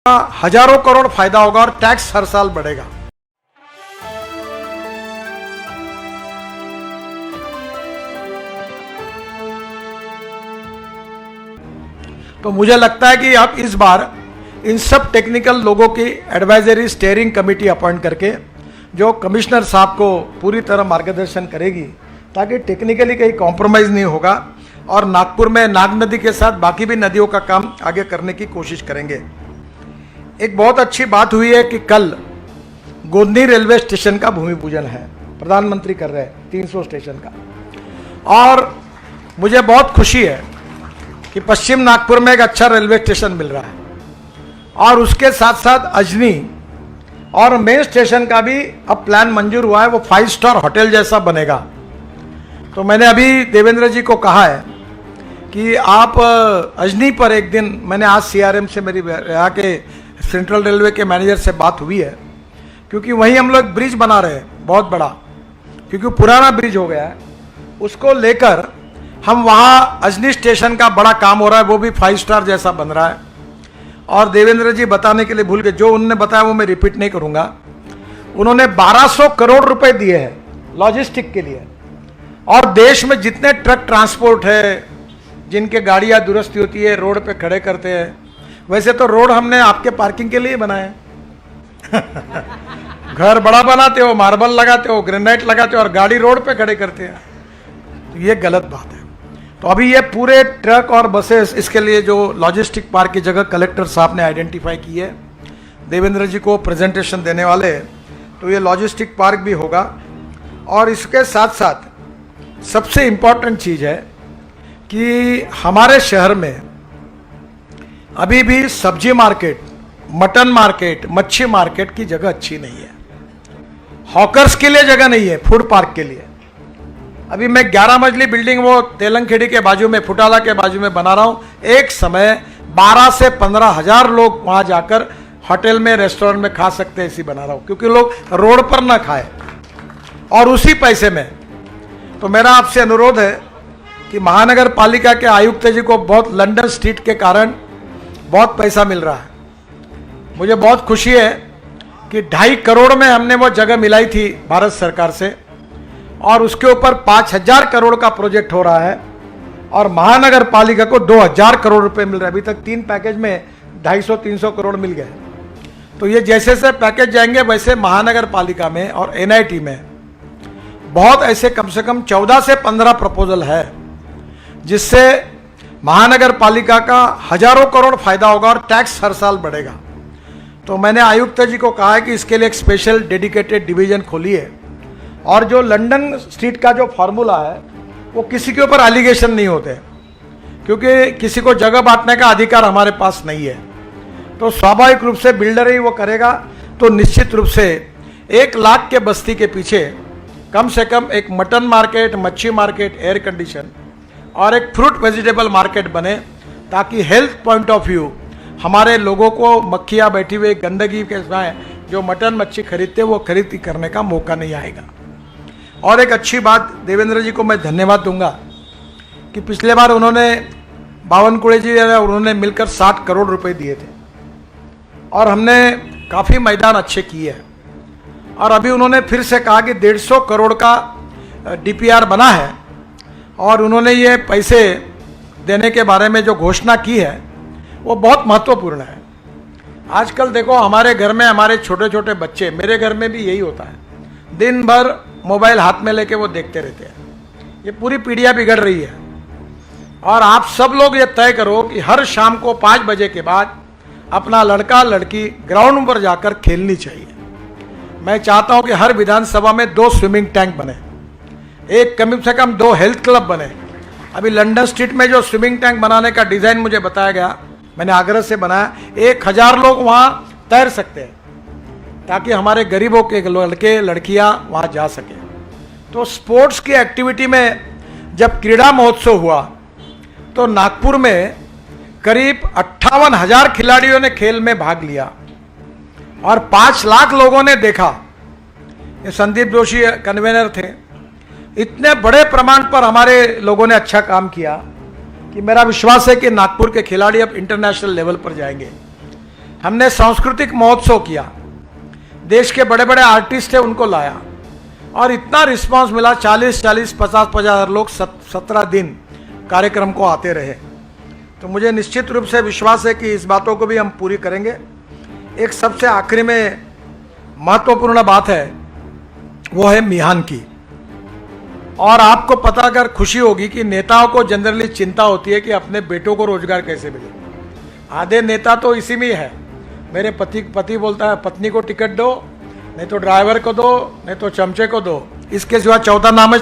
हजारों करोड़ फायदा होगा और टैक्स हर साल बढ़ेगा। तो मुझे लगता है कि अब इस बार इन सब टेक्निकल लोगों की एडवाइजरी स्टीयरिंग कमेटी अपॉइंट करके जो कमिश्नर साहब को पूरी तरह मार्गदर्शन करेगी ताकि टेक्निकली कहीं कॉम्प्रोमाइज़ नहीं होगा और नागपुर में नाग नदी के साथ बाकी भी नदियों का काम आगे करने की कोशिश करेंगे। एक बहुत अच्छी बात हुई है कि कल गोंदी रेलवे स्टेशन का भूमि पूजन है, प्रधानमंत्री कर रहे हैं 300 स्टेशन का, और मुझे बहुत खुशी है कि पश्चिम नागपुर में एक अच्छा रेलवे स्टेशन मिल रहा है और उसके साथ साथ अजनी और मेन स्टेशन का भी अब प्लान मंजूर हुआ है, वो 5 स्टार होटल जैसा बनेगा। तो मैंने अभी देवेंद्र जी को कहा है कि आप अजनी पर एक दिन, मैंने आज सीआरएम से मेरी यहाँ के सेंट्रल रेलवे के मैनेजर से बात हुई है, क्योंकि वहीं हम लोग ब्रिज बना रहे हैं बहुत बड़ा, क्योंकि पुराना ब्रिज हो गया है, उसको लेकर हम वहाँ अजनी स्टेशन का बड़ा काम हो रहा है, वो भी 5 स्टार जैसा बन रहा है। और देवेंद्र जी बताने के लिए भूल गए, जो उन्होंने बताया वो मैं रिपीट नहीं करूँगा। उन्होंने 1200 करोड़ रुपए दिए हैं लॉजिस्टिक के लिए, और देश में जितने ट्रक ट्रांसपोर्ट है, जिनके गाड़ियाँ दुरुस्ती होती है, रोड पे खड़े करते हैं, वैसे तो रोड हमने आपके पार्किंग के लिए बनाए घर बड़ा बनाते हो, मार्बल लगाते हो, ग्रेनाइट लगाते हो और गाड़ी रोड पे खड़े करते हैं, तो ये गलत बात है। तो अभी ये पूरे ट्रक और बसेस, इसके लिए जो लॉजिस्टिक पार्क की जगह कलेक्टर साहब ने आइडेंटिफाई की है, देवेंद्र जी को प्रेजेंटेशन देने वाले, तो ये लॉजिस्टिक पार्क भी होगा। और इसके साथ साथ सबसे इम्पॉर्टेंट चीज़ है कि हमारे शहर में अभी भी सब्जी मार्केट, मटन मार्केट, मच्छी मार्केट की जगह अच्छी नहीं है, हॉकर्स के लिए जगह नहीं है, फूड पार्क के लिए। अभी मैं 11 मंजिली बिल्डिंग वो तेलंगखेड़ी के बाजू में, फुटाला के बाजू में बना रहा हूँ। एक समय 12 से 15 हजार लोग वहाँ जाकर होटल में, रेस्टोरेंट में खा सकते हैं, ऐसी बना रहा हूँ, क्योंकि लोग रोड पर ना खाए और उसी पैसे में। तो मेरा आपसे अनुरोध है कि महानगर पालिका के आयुक्त जी को बहुत लंदन स्ट्रीट के कारण बहुत पैसा मिल रहा है। मुझे बहुत खुशी है कि 2.5 करोड़ में हमने वो जगह मिलाई थी भारत सरकार से, और उसके ऊपर 5000 करोड़ का प्रोजेक्ट हो रहा है, और महानगर पालिका को 2000 करोड़ रुपए मिल रहा है। अभी तक 3 पैकेज में 250-300 करोड़ मिल गए। तो ये जैसे जैसे पैकेज जाएंगे वैसे महानगर पालिका में और एनआईटी में बहुत ऐसे कम से कम 14 से 15 प्रपोजल है, जिससे महानगर पालिका का हजारों करोड़ फायदा होगा और टैक्स हर साल बढ़ेगा। तो मैंने आयुक्त जी को कहा है कि इसके लिए एक स्पेशल डेडिकेटेड डिवीजन खोलिए, और जो लंदन स्ट्रीट का जो फार्मूला है वो किसी के ऊपर एलिगेशन नहीं होते, क्योंकि किसी को जगह बांटने का अधिकार हमारे पास नहीं है। तो स्वाभाविक रूप से बिल्डर ही वो करेगा। तो निश्चित रूप से 1 लाख के बस्ती के पीछे कम से कम एक मटन मार्केट, मच्छी मार्केट, एयर कंडीशन और एक फ्रूट वेजिटेबल मार्केट बने, ताकि हेल्थ पॉइंट ऑफ व्यू हमारे लोगों को मक्खियाँ बैठी हुई गंदगी के समय जो मटन मच्छी खरीदते वो खरीद करने का मौका नहीं आएगा। और एक अच्छी बात, देवेंद्र जी को मैं धन्यवाद दूंगा कि पिछले बार उन्होंने बावनकुड़े जी उन्होंने मिलकर 60 करोड़ रुपए दिए थे, और हमने काफ़ी मैदान अच्छे किए हैं। और अभी उन्होंने फिर से कहा कि 150 करोड़ का डीपीआर बना है, और उन्होंने ये पैसे देने के बारे में जो घोषणा की है वो बहुत महत्वपूर्ण है। आजकल देखो हमारे घर में हमारे छोटे छोटे बच्चे, मेरे घर में भी यही होता है, दिन भर मोबाइल हाथ में लेके वो देखते रहते हैं। ये पूरी पीढ़ियाँ बिगड़ रही है, और आप सब लोग ये तय करो कि हर शाम को 5 बजे के बाद अपना लड़का लड़की ग्राउंड पर जाकर खेलनी चाहिए। मैं चाहता हूँ कि हर विधानसभा में 2 स्विमिंग टैंक बने, एक कम से कम 2 हेल्थ क्लब बने। अभी लंदन स्ट्रीट में जो स्विमिंग टैंक बनाने का डिज़ाइन मुझे बताया गया, मैंने आगरा से बनाया, 1000 लोग वहाँ तैर सकते हैं, ताकि हमारे गरीबों के लड़के लड़कियाँ वहाँ जा सकें। तो स्पोर्ट्स की एक्टिविटी में जब क्रीड़ा महोत्सव हुआ तो नागपुर में करीब 58,000 खिलाड़ियों ने खेल में भाग लिया और 5 लाख लोगों ने देखा। ये संदीप जोशी कन्वेनर थे। इतने बड़े प्रमाण पर हमारे लोगों ने अच्छा काम किया कि मेरा विश्वास है कि नागपुर के खिलाड़ी अब इंटरनेशनल लेवल पर जाएंगे। हमने सांस्कृतिक महोत्सव किया, देश के बड़े बड़े आर्टिस्ट थे उनको लाया और इतना रिस्पांस मिला, 40-40, 50-50 लोग 17 दिन कार्यक्रम को आते रहे। तो मुझे निश्चित रूप से विश्वास है कि इस बातों को भी हम पूरी करेंगे। एक सबसे आखिरी में महत्वपूर्ण बात है, वो है मिहान की। और आपको पता अगर खुशी होगी कि नेताओं को जनरली चिंता होती है कि अपने बेटों को रोजगार कैसे मिले। आधे नेता तो इसी में ही है, मेरे पति बोलता है पत्नी को टिकट दो, नहीं तो ड्राइवर को दो, नहीं तो चमचे को दो, इसके सिवा चौथा नाम है